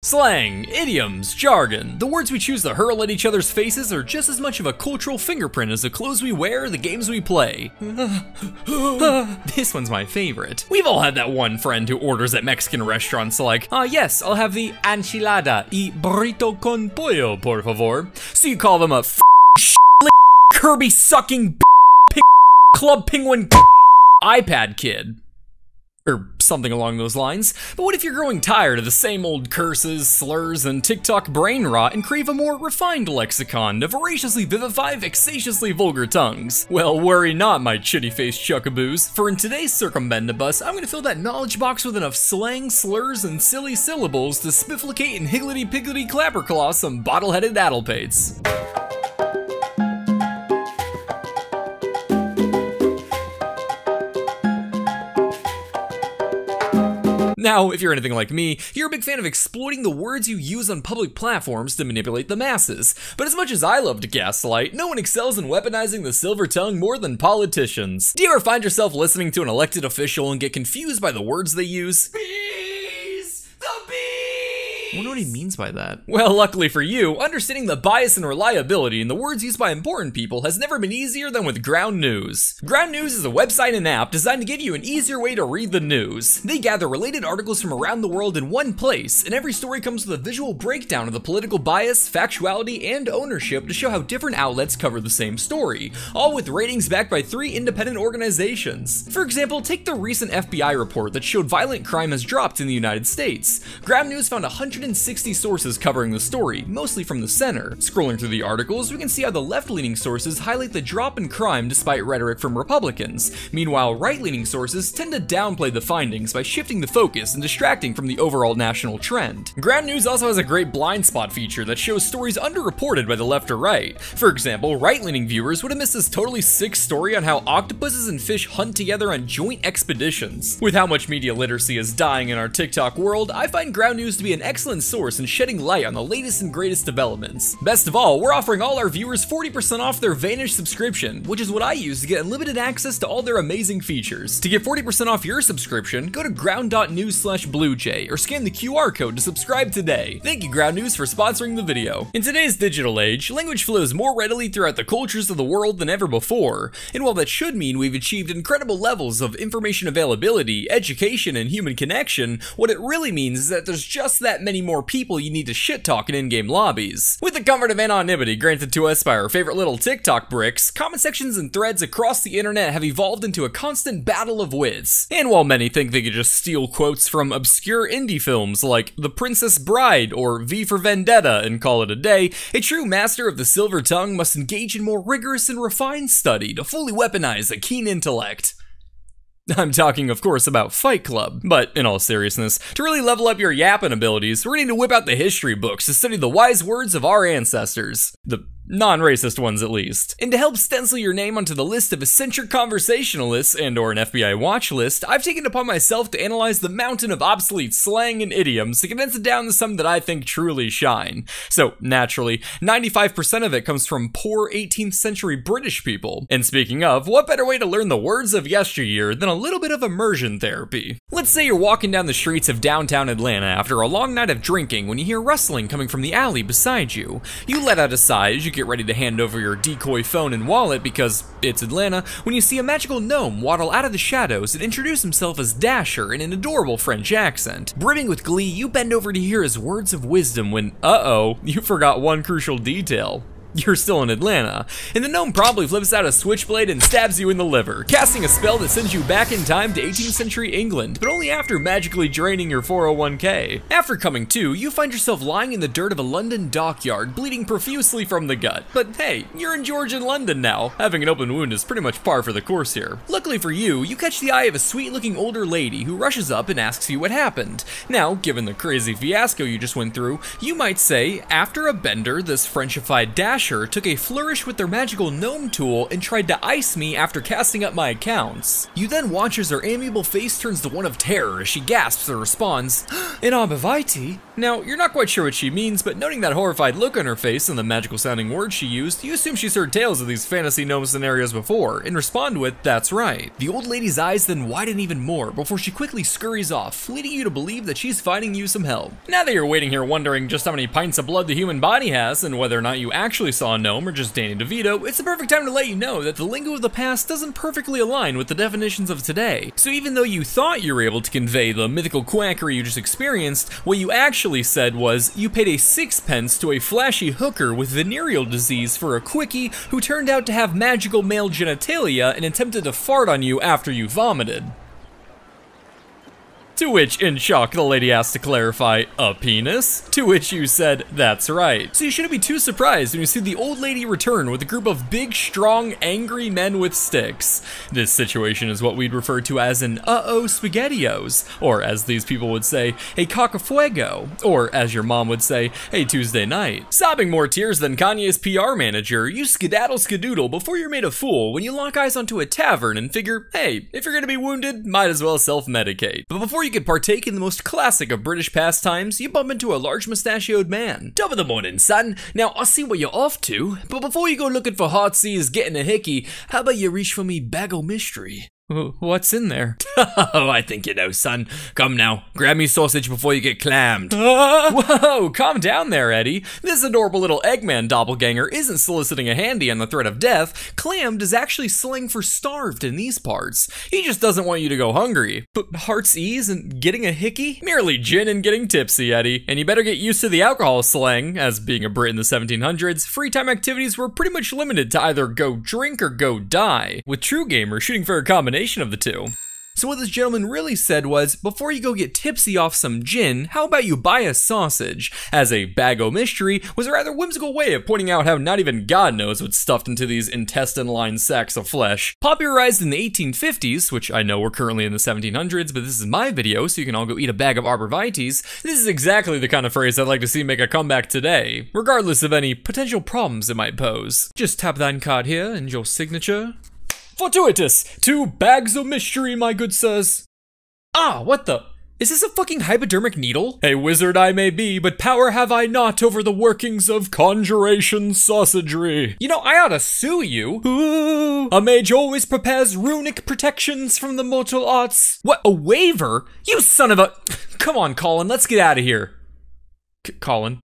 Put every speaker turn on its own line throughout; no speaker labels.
Slang, idioms, jargon, the words we choose to hurl at each other's faces are just as much of a cultural fingerprint as the clothes we wear or the games we play. This one's my favorite. We've all had that one friend who orders at Mexican restaurants like, yes, I'll have the enchilada y burrito con pollo, por favor. So you call them a Kirby sucking club penguin iPad kid. Or something along those lines. But what if you're growing tired of the same old curses, slurs, and TikTok brain rot and crave a more refined lexicon to voraciously vivify vexatiously vulgar tongues? Well, worry not, my chitty-faced chuckaboos, for in today's Circumbendibus, I'm gonna fill that knowledge box with enough slang, slurs, and silly syllables to spifflicate and higgledy-piggledy clapperclaw some bottle-headed addlepates. Now, if you're anything like me, you're a big fan of exploiting the words you use on public platforms to manipulate the masses. But as much as I love to gaslight, no one excels in weaponizing the silver tongue more than politicians. Do you ever find yourself listening to an elected official and get confused by the words they use? I wonder what he means by that. Well, luckily for you, understanding the bias and reliability in the words used by important people has never been easier than with Ground News. Ground News is a website and app designed to give you an easier way to read the news. They gather related articles from around the world in one place, and every story comes with a visual breakdown of the political bias, factuality, and ownership to show how different outlets cover the same story, all with ratings backed by 3 independent organizations. For example, take the recent FBI report that showed violent crime has dropped in the United States. Ground News found 160 sources covering the story, mostly from the center. Scrolling through the articles, we can see how the left-leaning sources highlight the drop in crime despite rhetoric from Republicans. Meanwhile, right-leaning sources tend to downplay the findings by shifting the focus and distracting from the overall national trend. Ground News also has a great blind spot feature that shows stories underreported by the left or right. For example, right-leaning viewers would have missed this totally sick story on how octopuses and fish hunt together on joint expeditions. With how much media literacy is dying in our TikTok world, I find Ground News to be an excellent source and shedding light on the latest and greatest developments. Best of all, we're offering all our viewers 40% off their Vanish subscription, which is what I use to get unlimited access to all their amazing features. To get 40% off your subscription, go to ground.news/BlueJay or scan the QR code to subscribe today. Thank you, Ground News, for sponsoring the video. In today's digital age, language flows more readily throughout the cultures of the world than ever before, and while that should mean we've achieved incredible levels of information availability, education, and human connection, what it really means is that there's just that many more people you need to shit talk in in-game lobbies. With the comfort of anonymity granted to us by our favorite little TikTok bricks, comment sections and threads across the internet have evolved into a constant battle of wits. And while many think they could just steal quotes from obscure indie films like The Princess Bride or V for Vendetta and call it a day, a true master of the silver tongue must engage in more rigorous and refined study to fully weaponize a keen intellect. I'm talking, of course, about Fight Club, but in all seriousness, to really level up your yapping abilities, we're going to whip out the history books to study the wise words of our ancestors. The non-racist ones, at least. And to help stencil your name onto the list of eccentric conversationalists and or an FBI watch list, I've taken it upon myself to analyze the mountain of obsolete slang and idioms to condense it down to some that I think truly shine. So, naturally, 95% of it comes from poor 18th century British people. And speaking of, what better way to learn the words of yesteryear than a little bit of immersion therapy? Let's say you're walking down the streets of downtown Atlanta after a long night of drinking when you hear rustling coming from the alley beside you. You let out a sigh as you get ready to hand over your decoy phone and wallet because it's Atlanta when you see a magical gnome waddle out of the shadows and introduce himself as Dasher in an adorable French accent. Brimming with glee, you bend over to hear his words of wisdom when, you forgot one crucial detail. You're still in Atlanta, and the gnome probably flips out a switchblade and stabs you in the liver, casting a spell that sends you back in time to 18th century England, but only after magically draining your 401k. After coming to, you find yourself lying in the dirt of a London dockyard, bleeding profusely from the gut. But hey, you're in Georgian London now. Having an open wound is pretty much par for the course here. Luckily for you, you catch the eye of a sweet-looking older lady who rushes up and asks you what happened. Now, given the crazy fiasco you just went through, you might say, after a bender, this Frenchified Dasher Watcher took a flourish with their magical gnome tool and tried to ice me after casting up my accounts. You then watch as her amiable face turns to one of terror as she gasps and responds, "An arborvitae?" Now, you're not quite sure what she means, but noting that horrified look on her face and the magical sounding words she used, you assume she's heard tales of these fantasy gnome scenarios before, and respond with, "That's right." The old lady's eyes then widen even more before she quickly scurries off, leading you to believe that she's finding you some help. Now that you're waiting here wondering just how many pints of blood the human body has, and whether or not you actually saw a gnome or just Danny DeVito, it's the perfect time to let you know that the lingo of the past doesn't perfectly align with the definitions of today. So even though you thought you were able to convey the mythical quackery you just experienced, what you actually said was, you paid a sixpence to a flashy hooker with venereal disease for a quickie who turned out to have magical male genitalia and attempted to fart on you after you vomited. To which, in shock, the lady asked to clarify, "A penis?" To which you said, "That's right." So you shouldn't be too surprised when you see the old lady return with a group of big, strong, angry men with sticks. This situation is what we'd refer to as an uh-oh spaghettios, or as these people would say, a cocafuego, or as your mom would say, a Tuesday night. Sobbing more tears than Kanye's PR manager, you skedaddle skedoodle before you're made a fool when you lock eyes onto a tavern and figure, hey, if you're gonna be wounded, might as well self-medicate. But before you could partake in the most classic of British pastimes, you bump into a large mustachioed man. "Top of the morning, son. Now, I see what you're off to, but before you go looking for hot seas getting a hickey, how about you reach for me bag o' mystery?" What's in there? Oh, I think you know, son. Come now, grab me sausage before you get clammed. Whoa, calm down there, Eddie. This adorable little Eggman doppelganger isn't soliciting a handy on the threat of death. Clammed is actually slang for starved in these parts. He just doesn't want you to go hungry. But heart's ease and getting a hickey? Merely gin and getting tipsy, Eddie. And you better get used to the alcohol slang, as being a Brit in the 1700s, free time activities were pretty much limited to either go drink or go die, with true gamers shooting for a combination of the two. So what this gentleman really said was, before you go get tipsy off some gin, how about you buy a sausage? As a bag o' mystery was a rather whimsical way of pointing out how not even God knows what's stuffed into these intestine-lined sacks of flesh. Popularized in the 1850s, which I know we're currently in the 1700s, but this is my video, so you can all go eat a bag of arborvitaes, this is exactly the kind of phrase I'd like to see make a comeback today, regardless of any potential problems it might pose. Just tap that card here and your signature. Fortuitous! 2 bags of mystery, my good sirs. Ah, what the? Is this a fucking hypodermic needle? A wizard I may be, but power have I not over the workings of conjuration sausagery. You know, I oughta sue you. Ooh, a mage always prepares runic protections from the mortal arts. What, a waiver? You son of a... Come on, Colin, let's get out of here. Colin.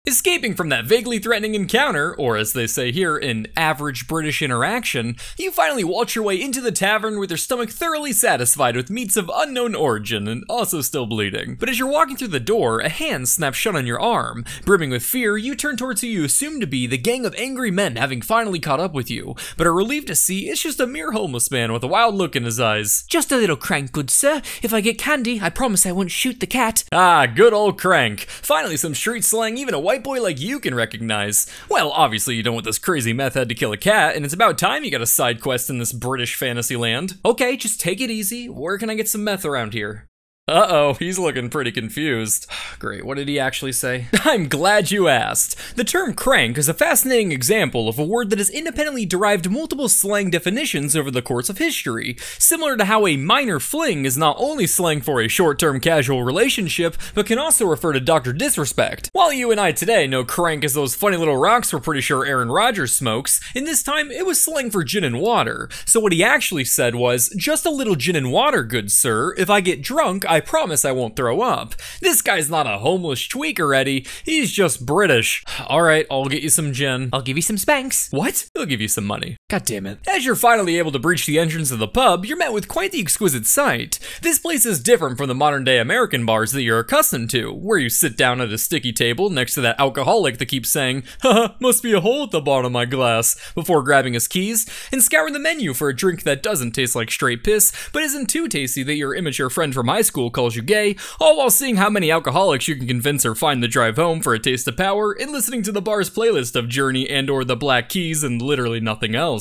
Escaping from that vaguely threatening encounter, or as they say here, an average British interaction, you finally waltz your way into the tavern with your stomach thoroughly satisfied with meats of unknown origin and also still bleeding. But as you're walking through the door, a hand snaps shut on your arm. Brimming with fear, you turn towards who you assume to be the gang of angry men having finally caught up with you, but are relieved to see it's just a mere homeless man with a wild look in his eyes. "Just a little crank, good sir. If I get candy, I promise I won't shoot the cat." Ah, good old crank. Finally some street slang even a white boy like you can recognize. Well, obviously you don't want this crazy meth head to kill a cat, and it's about time you got a side quest in this British fantasy land. Okay, just take it easy. Where can I get some meth around here? Uh-oh, he's looking pretty confused. Great, what did he actually say? I'm glad you asked. The term crank is a fascinating example of a word that has independently derived multiple slang definitions over the course of history, similar to how a minor fling is not only slang for a short-term casual relationship, but can also refer to Dr. Disrespect. While you and I today know crank as those funny little rocks we're pretty sure Aaron Rodgers smokes, in this time it was slang for gin and water. So what he actually said was, "Just a little gin and water, good sir. If I get drunk, I promise I won't throw up." This guy's not a homeless tweaker, Eddie. He's just British. Alright, I'll get you some gin. I'll give you some spanks. What? He'll give you some money. God damn it. As you're finally able to breach the entrance of the pub, you're met with quite the exquisite sight. This place is different from the modern day American bars that you're accustomed to, where you sit down at a sticky table next to that alcoholic that keeps saying, "Haha, must be a hole at the bottom of my glass," before grabbing his keys, and scour the menu for a drink that doesn't taste like straight piss, but isn't too tasty that your immature friend from high school calls you gay, all while seeing how many alcoholics you can convince or find the drive home for a taste of power, and listening to the bar's playlist of Journey and or the Black Keys and literally nothing else.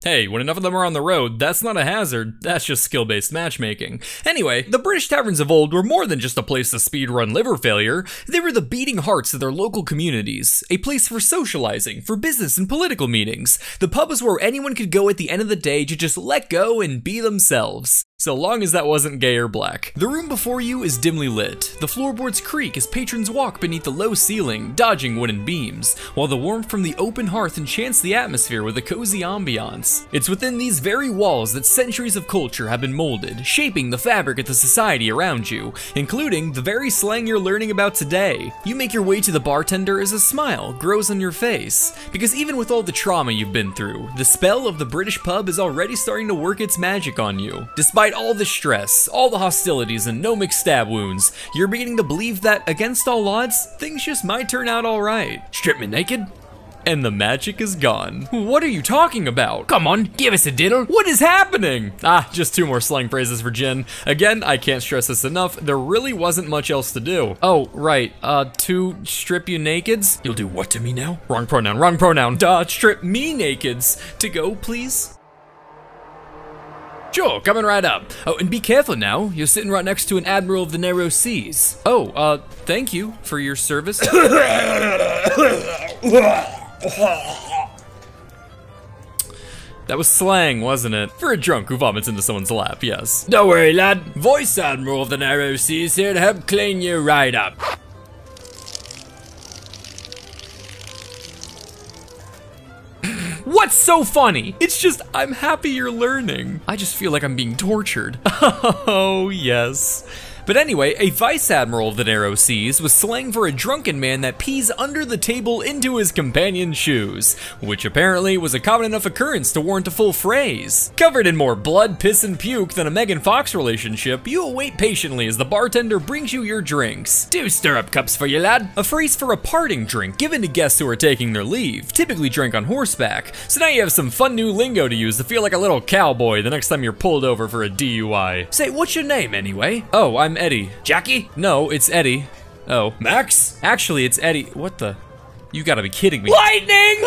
Hey, when enough of them are on the road, that's not a hazard, that's just skill-based matchmaking. Anyway, the British taverns of old were more than just a place to speedrun liver failure. They were the beating hearts of their local communities, a place for socializing, for business and political meetings. The pub was where anyone could go at the end of the day to just let go and be themselves. So long as that wasn't gay or black. The room before you is dimly lit. The floorboards creak as patrons walk beneath the low ceiling, dodging wooden beams, while the warmth from the open hearth enchants the atmosphere with a cozy ambiance. It's within these very walls that centuries of culture have been molded, shaping the fabric of the society around you, including the very slang you're learning about today. You make your way to the bartender as a smile grows on your face, because even with all the trauma you've been through, the spell of the British pub is already starting to work its magic on you. Despite all the stress, all the hostilities, and no mixed stab wounds, you're beginning to believe that, against all odds, things just might turn out alright. Strip me naked, and the magic is gone. What are you talking about? Come on, give us a diddle. What is happening? Just 2 more slang phrases for Jin. Again, I can't stress this enough, there really wasn't much else to do. Oh, right, to strip you nakeds? You'll do what to me now? Wrong pronoun, wrong pronoun. Strip me nakeds. To go, please? Sure, coming right up. Oh, and be careful now. You're sitting right next to an admiral of the narrow seas. Oh, thank you for your service. That was slang, wasn't it? For a drunk who vomits into someone's lap, yes. Don't worry, lad. Voice Admiral of the Narrow Seas here to help clean you right up. What's so funny? It's just, I'm happy you're learning. I just feel like I'm being tortured. Oh, yes. But anyway, a vice admiral of the narrow seas was slang for a drunken man that pees under the table into his companion's shoes, which apparently was a common enough occurrence to warrant a full phrase. Covered in more blood, piss, and puke than a Megan Fox relationship, you await patiently as the bartender brings you your drinks. 2 stirrup cups for you, lad. A phrase for a parting drink given to guests who are taking their leave, typically drank on horseback. So now you have some fun new lingo to use to feel like a little cowboy the next time you're pulled over for a DUI. Say, what's your name anyway? Oh, I'm Eddie. Jackie? No, it's Eddie. Oh. Max? Actually, it's Eddie. What the? You gotta be kidding me. Lightning!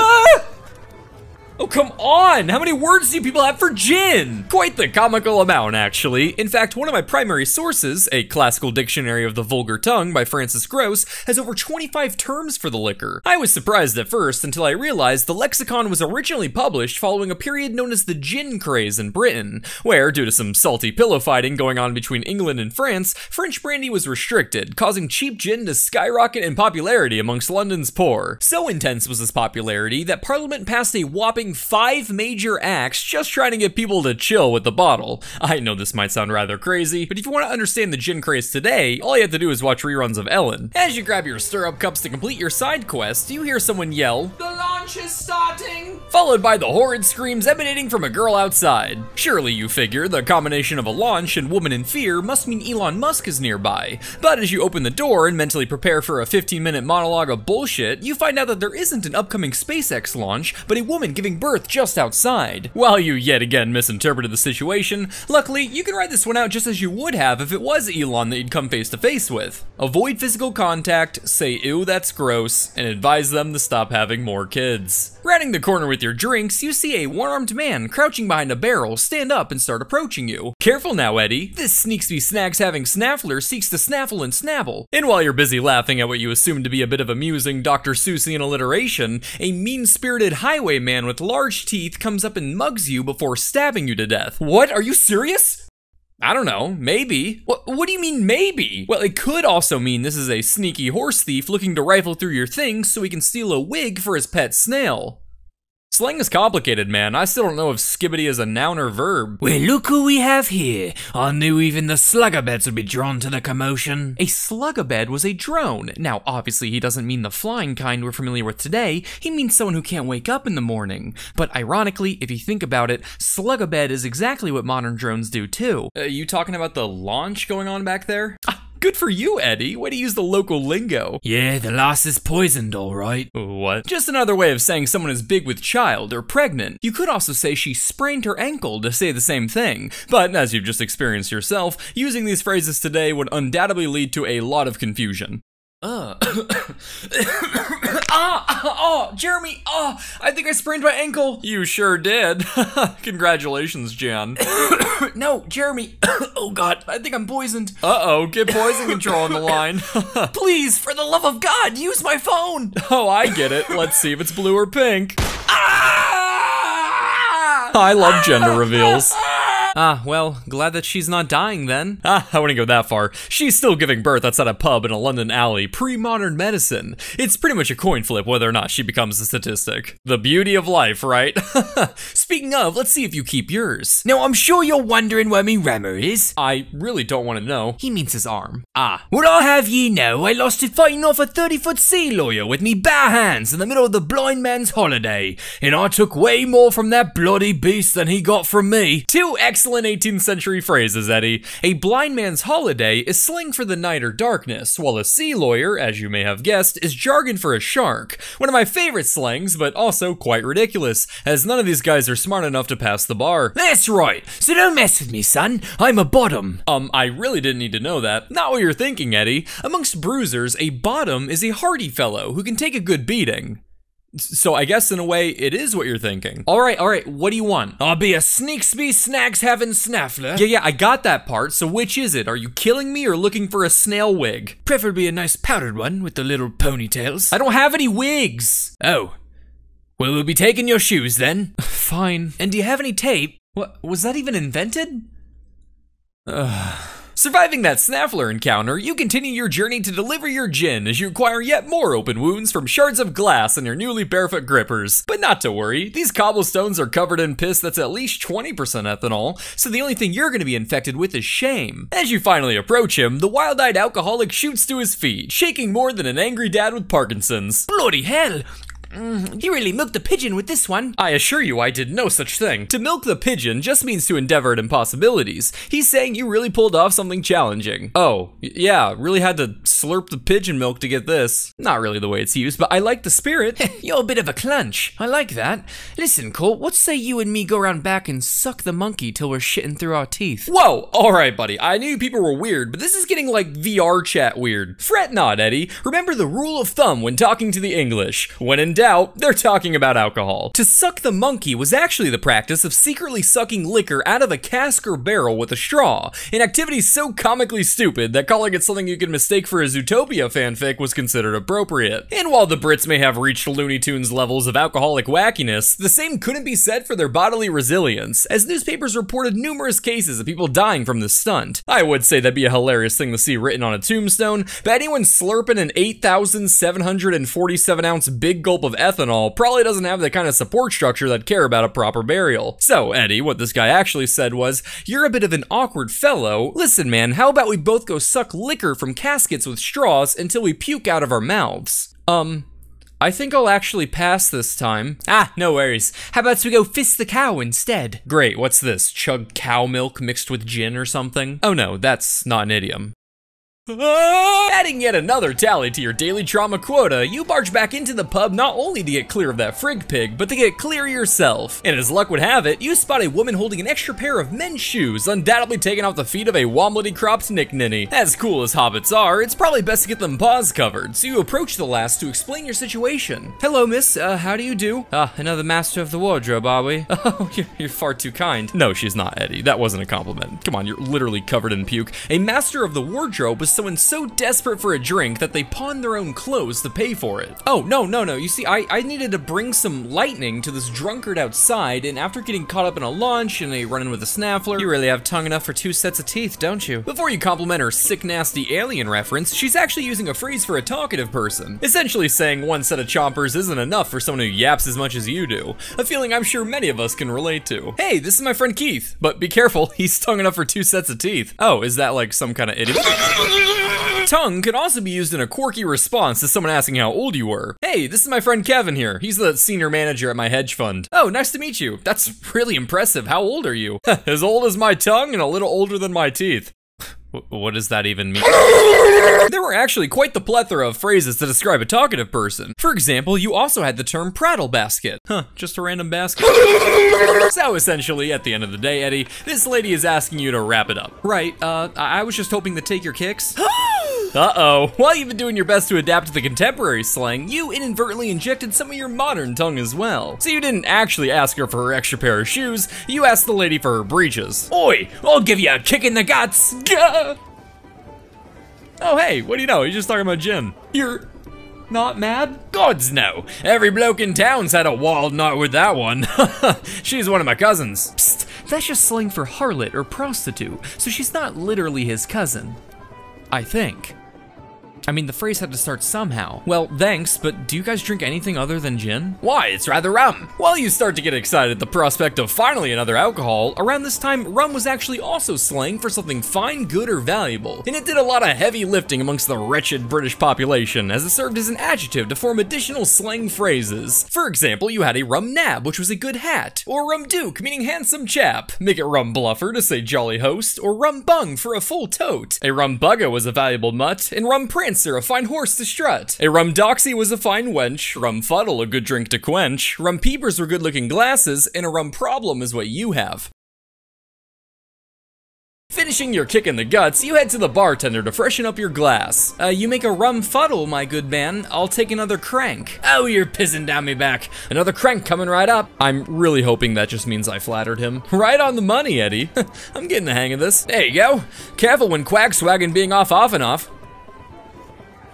Oh, come on! How many words do people have for gin? Quite the comical amount, actually. In fact, one of my primary sources, a classical dictionary of the vulgar tongue by Francis Gross, has over 25 terms for the liquor. I was surprised at first until I realized the lexicon was originally published following a period known as the gin craze in Britain, where, due to some salty pillow fighting going on between England and France, French brandy was restricted, causing cheap gin to skyrocket in popularity amongst London's poor. So intense was this popularity that Parliament passed a whopping 5 major acts just trying to get people to chill with the bottle. I know this might sound rather crazy, but if you want to understand the gin craze today, all you have to do is watch reruns of Ellen. As you grab your stirrup cups to complete your side quest, you hear someone yell, "The launch is starting!" followed by the horrid screams emanating from a girl outside. Surely, you figure, the combination of a launch and woman in fear must mean Elon Musk is nearby. But as you open the door and mentally prepare for a 15-minute monologue of bullshit, you find out that there isn't an upcoming SpaceX launch, but a woman giving birth just outside. While you yet again misinterpreted the situation, luckily you can ride this one out just as you would have if it was Elon that you'd come face to face with. Avoid physical contact, say ew that's gross, and advise them to stop having more kids. Rounding the corner with your drinks, you see a one-armed man crouching behind a barrel stand up and start approaching you. Careful now, Eddie. This sneaksby snacks having snaffler seeks to snaffle and snabble. And while you're busy laughing at what you assume to be a bit of amusing Dr. Seussian alliteration, a mean-spirited highwayman with large teeth comes up and mugs you before stabbing you to death. What? Are you serious? I don't know, maybe. What do you mean maybe? Well, it could also mean this is a sneaky horse thief looking to rifle through your things so he can steal a wig for his pet snail. Slang is complicated, man. I still don't know if skibbity is a noun or verb. Well, look who we have here. I knew even the sluggabeds would be drawn to the commotion. A sluggabed was a drone. Now, obviously, he doesn't mean the flying kind we're familiar with today. He means someone who can't wake up in the morning. But ironically, if you think about it, sluggabed is exactly what modern drones do too. You talking about the launch going on back there? Good for you, Eddie. Way to use the local lingo. Yeah, the lass is poisoned, all right. What? Just another way of saying someone is big with child or pregnant. You could also say she sprained her ankle to say the same thing. But as you've just experienced yourself, using these phrases today would undoubtedly lead to a lot of confusion. Oh, Jeremy, I think I sprained my ankle. You sure did. Congratulations, Jan. No, Jeremy. Oh God, I think I'm poisoned. Uh-oh, get poison control on the line. Please, for the love of God, use my phone. Oh, I get it. Let's see if it's blue or pink. I love gender reveals. Well, glad that she's not dying then. I wouldn't go that far. She's still giving birth outside a pub in a London alley, pre-modern medicine. It's pretty much a coin flip whether or not she becomes a statistic. The beauty of life, right? Speaking of, let's see if you keep yours. Now, I'm sure you're wondering where me rammer is. I really don't want to know. He means his arm. Would I have ye know I lost it fighting off a 30-foot sea lawyer with me bare hands in the middle of the blind man's holiday, and I took way more from that bloody beast than he got from me. Two excellent 18th century phrases, Eddie. A blind man's holiday is slang for the night or darkness, while a sea lawyer, as you may have guessed, is jargon for a shark. One of my favorite slangs, but also quite ridiculous, as none of these guys are smart enough to pass the bar. That's right, so don't mess with me, son. I'm a bottom. I really didn't need to know that. Not what you're thinking, Eddie. Amongst bruisers, a bottom is a hardy fellow who can take a good beating. So I guess in a way, it is what you're thinking. All right, what do you want? I'll be a sneaksby snags having snaffler. Yeah, I got that part, so which is it? Are you killing me or looking for a snail wig? Preferably a nice powdered one with the little ponytails. I don't have any wigs. Oh. Well, we'll be taking your shoes then. Fine. And do you have any tape? What, was that even invented? Surviving that snaffler encounter, you continue your journey to deliver your gin as you acquire yet more open wounds from shards of glass in your newly barefoot grippers. But not to worry, these cobblestones are covered in piss that's at least 20% ethanol, so the only thing you're going to be infected with is shame. As you finally approach him, the wild-eyed alcoholic shoots to his feet, shaking more than an angry dad with Parkinson's. Bloody hell! You really milked the pigeon with this one. I assure you I did no such thing. To milk the pigeon just means to endeavor at impossibilities. He's saying you really pulled off something challenging. Oh, yeah, really had to slurp the pigeon milk to get this. Not really the way it's used, but I like the spirit. You're a bit of a clunch. I like that. Listen, Colt, what say you and me go around back and suck the monkey till we're shitting through our teeth? Whoa, alright buddy, I knew people were weird, but this is getting like VR chat weird. Fret not, Eddie. Remember the rule of thumb when talking to the English. When in doubt, they're talking about alcohol. To suck the monkey was actually the practice of secretly sucking liquor out of a cask or barrel with a straw, an activity so comically stupid that calling it something you could mistake for a Zootopia fanfic was considered appropriate. And while the Brits may have reached Looney Tunes levels of alcoholic wackiness, the same couldn't be said for their bodily resilience, as newspapers reported numerous cases of people dying from this stunt. I would say that'd be a hilarious thing to see written on a tombstone, but anyone slurping an 8,747 ounce big gulp of ethanol probably doesn't have the kind of support structure that'd care about a proper burial. So, Eddie, what this guy actually said was, you're a bit of an awkward fellow. Listen, man, how about we both go suck liquor from caskets with straws until we puke out of our mouths? I think I'll actually pass this time. No worries. How about we go fist the cow instead? Great, what's this? Chug cow milk mixed with gin or something? Oh no, that's not an idiom. Adding yet another tally to your daily trauma quota, you barge back into the pub not only to get clear of that frig pig, but to get clear yourself. And as luck would have it, you spot a woman holding an extra pair of men's shoes, undoubtedly taken off the feet of a womblety-cropped nick-ninny. As cool as hobbits are, it's probably best to get them paws covered, so you approach the lass to explain your situation. Hello, miss, how do you do? Another master of the wardrobe, are we? Oh, you're far too kind. No, she's not, Eddie. That wasn't a compliment. Come on, you're literally covered in puke. A master of the wardrobe was someone so desperate for a drink that they pawned their own clothes to pay for it. Oh, no. You see, I needed to bring some lightning to this drunkard outside, and after getting caught up in a launch and a run-in with a snaffler, you really have tongue enough for 2 sets of teeth, don't you? Before you compliment her sick, nasty alien reference, she's actually using a phrase for a talkative person, essentially saying 1 set of chompers isn't enough for someone who yaps as much as you do, a feeling I'm sure many of us can relate to. Hey, this is my friend Keith, but be careful, he's tongue enough for 2 sets of teeth. Oh, is that like some kind of idiot? Tongue could also be used in a quirky response to someone asking how old you were. Hey, this is my friend Kevin here. He's the senior manager at my hedge fund. Oh, nice to meet you. That's really impressive. How old are you? As old as my tongue and a little older than my teeth. What does that even mean? There were actually quite the plethora of phrases to describe a talkative person. For example, you also had the term prattle basket. Just a random basket. So essentially, at the end of the day, Eddie, this lady is asking you to wrap it up. Right, I was just hoping to take your kicks. Uh-oh. While you've been doing your best to adapt to the contemporary slang, you inadvertently injected some of your modern tongue as well. So you didn't actually ask her for her extra pair of shoes, you asked the lady for her breeches. Oi, I'll give you a kick in the guts. Gah! Oh hey, what do you know? He's just talking about gin. You're not mad? Gods no. Every bloke in town's had a wild night with that one. She's one of my cousins. Psst, that's just slang for harlot or prostitute, so she's not literally his cousin. I think. I mean, the phrase had to start somehow. Well, thanks, but do you guys drink anything other than gin? Why, it's rather rum. While you start to get excited at the prospect of finally another alcohol, around this time, rum was actually also slang for something fine, good, or valuable. And it did a lot of heavy lifting amongst the wretched British population, as it served as an adjective to form additional slang phrases. For example, you had a rum nab, which was a good hat, or rum duke, meaning handsome chap. Make it rum bluffer to say jolly host, or rum bung for a full tote. A rum bugga was a valuable mutt, and rum prancer, a fine horse to strut. A rum doxy was a fine wench, rum fuddle a good drink to quench, rum peepers were good looking glasses, and a rum problem is what you have. Finishing your kick in the guts, you head to the bartender to freshen up your glass. You make a rum fuddle, my good man. I'll take another crank. Oh, you're pissing down me back. Another crank coming right up. I'm really hoping that just means I flattered him. Right on the money, Eddie. I'm getting the hang of this. There you go. Careful when quack swagging being off and off.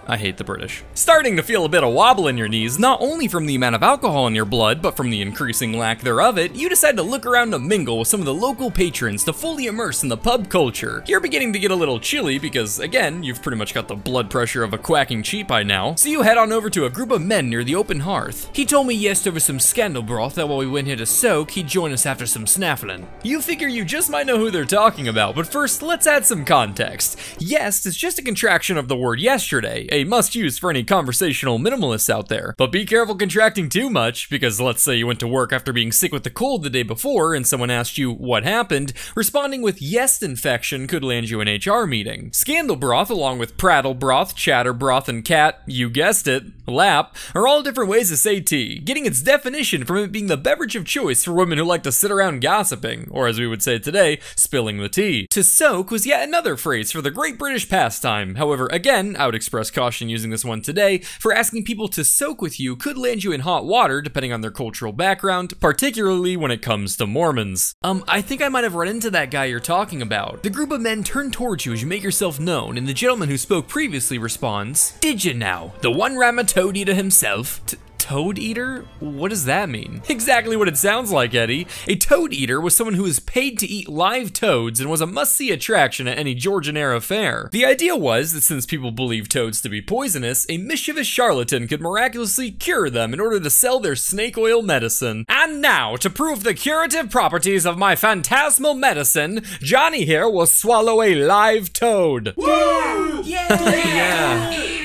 I hate the British. Starting to feel a bit of wobble in your knees, not only from the amount of alcohol in your blood, but from the increasing lack thereof it, you decide to look around to mingle with some of the local patrons to fully immerse in the pub culture. You're beginning to get a little chilly because, again, you've pretty much got the blood pressure of a quacking cheat by now, so you head on over to a group of men near the open hearth. He told me yes over some scandal broth that while we went here to soak, he'd join us after some snaffling. You figure you just might know who they're talking about, but first, let's add some context. Yes is just a contraction of the word yesterday, a must-use for any conversational minimalists out there. But be careful contracting too much, because let's say you went to work after being sick with the cold the day before and someone asked you what happened, responding with yes infection could land you an HR meeting. Scandal broth along with prattle broth, chatter broth, and cat, you guessed it, lap, are all different ways to say tea, getting its definition from it being the beverage of choice for women who like to sit around gossiping, or as we would say today, spilling the tea. To soak was yet another phrase for the great British pastime. However, again, I would express caution using this one today, for asking people to soak with you could land you in hot water depending on their cultural background, particularly when it comes to Mormons. I think I might have run into that guy you're talking about. The group of men turn towards you as you make yourself known, and the gentleman who spoke previously responds, "Did you now? The one ram a toad eater himself?" Toad eater? What does that mean? Exactly what it sounds like, Eddie. A toad eater was someone who was paid to eat live toads and was a must-see attraction at any Georgian-era fair. The idea was that since people believed toads to be poisonous, a mischievous charlatan could miraculously cure them in order to sell their snake oil medicine. And now, to prove the curative properties of my phantasmal medicine, Johnny here will swallow a live toad. Woo! Yeah! Yeah.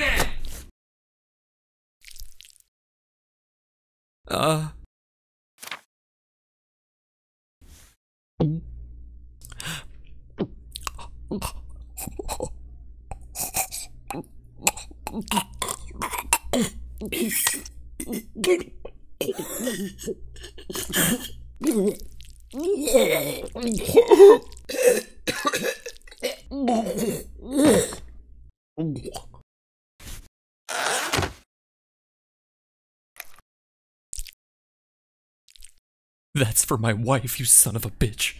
That's for my wife, you son of a bitch.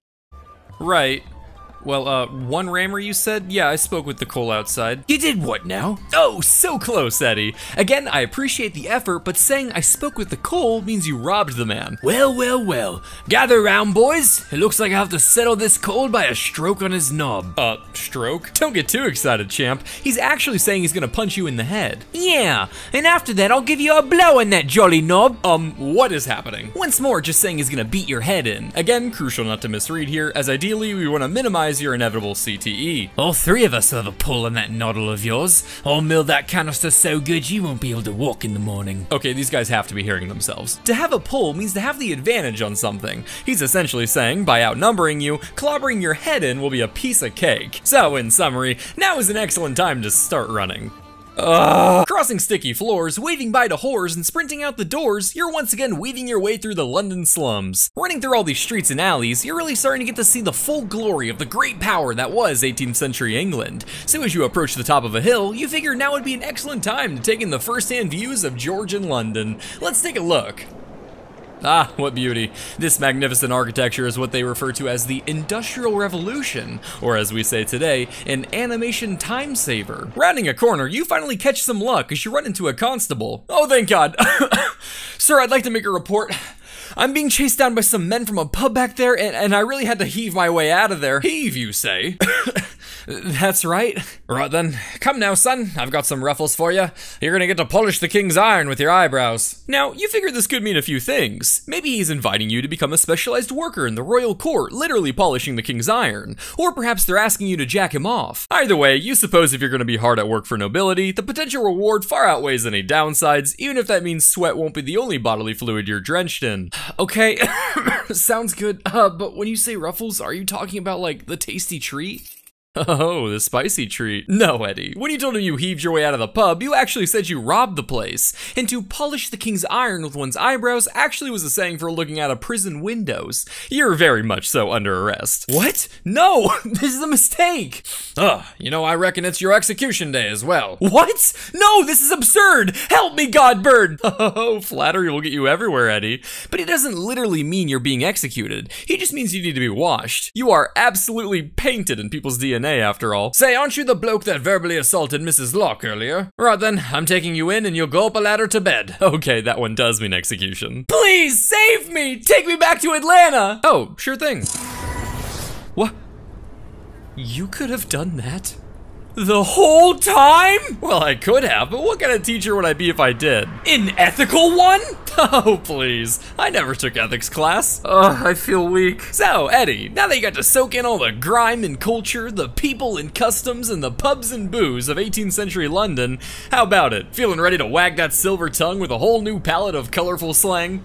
Right. Well, one rammer you said? Yeah, I spoke with the coal outside. You did what now? Oh, so close, Eddie. Again, I appreciate the effort, but saying I spoke with the coal means you robbed the man. Well, well, well. Gather round, boys. It looks like I have to settle this cold by a stroke on his knob. Stroke? Don't get too excited, champ. He's actually saying he's gonna punch you in the head. Yeah, and after that, I'll give you a blow on that jolly knob. What is happening? Once more, just saying he's gonna beat your head in. Again, crucial not to misread here, as ideally we want to minimize your inevitable CTE. All three of us have a pull on that noddle of yours. I'll mill that canister so good you won't be able to walk in the morning. Okay, these guys have to be hearing themselves. To have a pull means to have the advantage on something. He's essentially saying, by outnumbering you, clobbering your head in will be a piece of cake. So, in summary, now is an excellent time to start running. Crossing sticky floors, waving bye to whores, and sprinting out the doors, you're once again weaving your way through the London slums. Running through all these streets and alleys, you're really starting to get to see the full glory of the great power that was 18th century England. So as you approach the top of a hill, you figure now would be an excellent time to take in the first-hand views of Georgian London. Let's take a look. Ah, what beauty. This magnificent architecture is what they refer to as the Industrial Revolution, or as we say today, an animation time saver. Rounding a corner, you finally catch some luck as you run into a constable. Oh, thank God. Sir, I'd like to make a report. I'm being chased down by some men from a pub back there, and I really had to heave my way out of there. Heave, you say? That's right. Right then, come now, son. I've got some ruffles for you. You're gonna get to polish the king's iron with your eyebrows. Now, you figure this could mean a few things. Maybe he's inviting you to become a specialized worker in the royal court, literally polishing the king's iron. Or perhaps they're asking you to jack him off. Either way, you suppose if you're gonna be hard at work for nobility, the potential reward far outweighs any downsides, even if that means sweat won't be the only bodily fluid you're drenched in. Okay, sounds good. But when you say ruffles, are you talking about like the tasty treat? Oh, the spicy treat. No, Eddie. When you told him you heaved your way out of the pub, you actually said you robbed the place. And to polish the king's iron with one's eyebrows actually was a saying for looking out of prison windows. You're very much so under arrest. What? No, this is a mistake. You know, I reckon it's your execution day as well. What? No, this is absurd. Help me, Godbird. Oh, flattery will get you everywhere, Eddie. But it doesn't literally mean you're being executed. He just means you need to be washed. You are absolutely painted in people's DNA. After all. Say, aren't you the bloke that verbally assaulted Mrs. Locke earlier? Right then, I'm taking you in and you'll go up a ladder to bed. Okay, that one does mean execution. Please, save me! Take me back to Atlanta! Oh, sure thing. What? You could have done that? The whole time? Well, I could have, but what kind of teacher would I be if I did? An ethical one? Oh, please. I never took ethics class. Ugh, I feel weak. So, Eddie, now that you got to soak in all the grime and culture, the people and customs, and the pubs and booze of 18th century London, how about it? Feeling ready to wag that silver tongue with a whole new palette of colorful slang?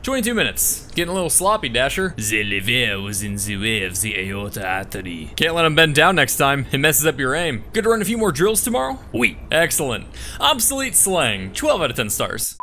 22 minutes. Getting a little sloppy, Dasher.
The liver was in the way of the aorta artery.
Can't let him bend down next time. It messes up your aim. Good to run a few more drills tomorrow?
Oui.
Excellent. Obsolete slang. 12 out of 10 stars.